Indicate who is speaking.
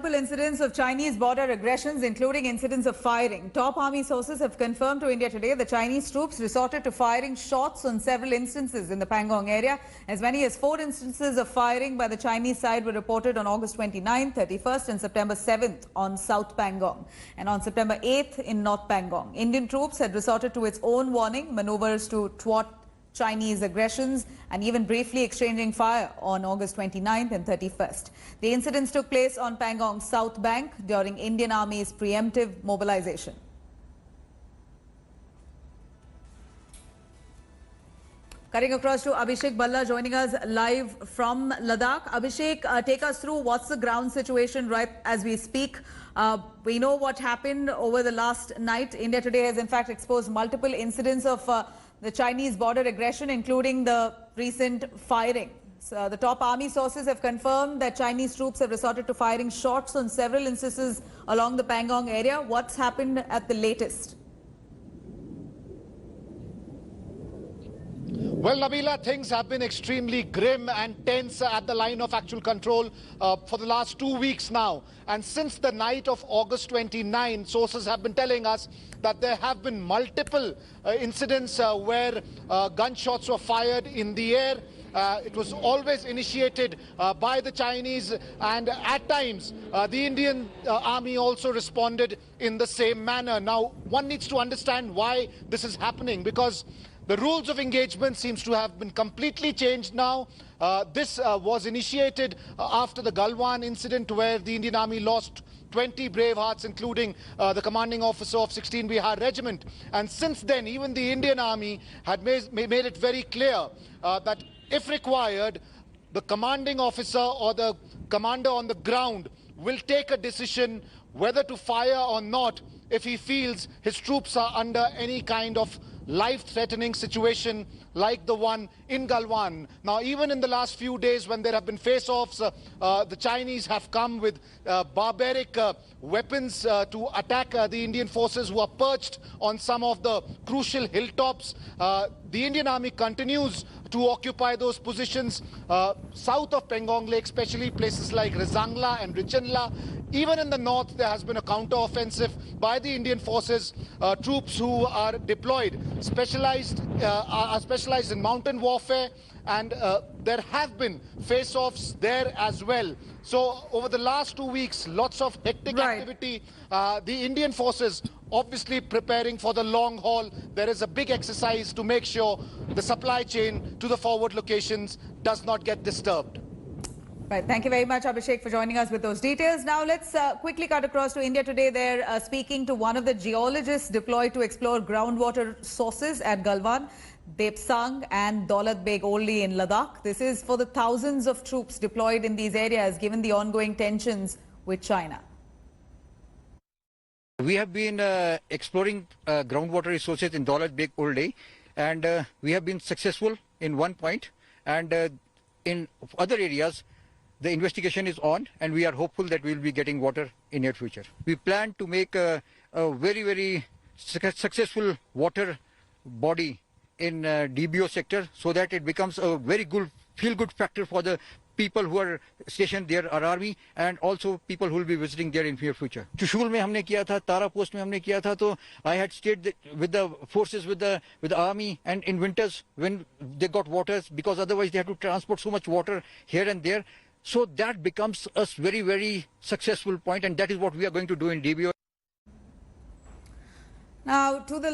Speaker 1: multiple incidents of Chinese border aggressions, including incidents of firing. Top army sources have confirmed to India today the Chinese troops resorted to firing shots on several instances in the Pangong area. As many as 4 instances of firing by the Chinese side were reported on August 29th, 31st and September 7th on South Pangong and on September 8th in North Pangong. Indian troops had resorted to its own warning maneuvers to thwart Chinese aggressions and even briefly exchanging fire on August 29th and 31st. The incidents took place on Pangong's south bank during Indian Army's preemptive mobilization. Cutting across to Abhishek Bhalla joining us live from Ladakh. Abhishek, take us through what's the ground situation right as we speak. We know what happened over the last night. India today has in fact exposed multiple incidents of the Chinese border aggression, including the recent firing. So the top army sources have confirmed that Chinese troops have resorted to firing shots on several instances along the Pangong area. What's happened at the latest?
Speaker 2: Well, Nabila, things have been extremely grim and tense at the line of actual control for the last 2 weeks now. And since the night of August 29, sources have been telling us that there have been multiple incidents where gunshots were fired in the air. It was always initiated by the Chinese, and at times the Indian army also responded in the same manner. Now, one needs to understand why this is happening, because the rules of engagement seems to have been completely changed now. This was initiated after the Galwan incident, where the Indian Army lost 20 brave hearts, including the commanding officer of 16 Bihar Regiment. And since then, even the Indian Army had made it very clear that if required, the commanding officer or the commander on the ground will take a decision whether to fire or not if he feels his troops are under any kind of life-threatening situation like the one in Galwan. Now, even in the last few days when there have been face-offs, the Chinese have come with barbaric weapons to attack the Indian forces who are perched on some of the crucial hilltops. The Indian Army continues to occupy those positions south of Pangong Lake, especially places like Rizangla and Richanla. Even in the north, there has been a counter-offensive by the Indian forces. Troops who are deployed, are specialized in mountain warfare, and there have been face-offs there as well. So over the last 2 weeks, lots of hectic activity. The Indian forces obviously preparing for the long haul. There is a big exercise to make sure the supply chain to the forward locations does not get disturbed.
Speaker 1: Right. Thank you very much, Abhishek, for joining us with those details. Now, let's quickly cut across to India today. They're speaking to one of the geologists deployed to explore groundwater sources at Galwan, Depsang and Daulat Beg Oldi in Ladakh. This is for the thousands of troops deployed in these areas, given the ongoing tensions with China.
Speaker 3: We have been exploring groundwater resources in Daulat Beg Oldi, and we have been successful in one point, and in other areas the investigation is on, and we are hopeful that we will be getting water in near future. We plan to make a very, very successful water body in DBO sector, so that it becomes a very good feel-good factor for the people who are stationed there, our army, and also people who will be visiting there in near future. Chushul mein humne kiya tha, Tara post mein humne kiya tha, so I had stayed with the forces, with the army, and in winters when they got waters, because otherwise they have to transport so much water here and there. So that becomes a very, very successful point, and that is what we are going to do in DBO.
Speaker 1: Now, to the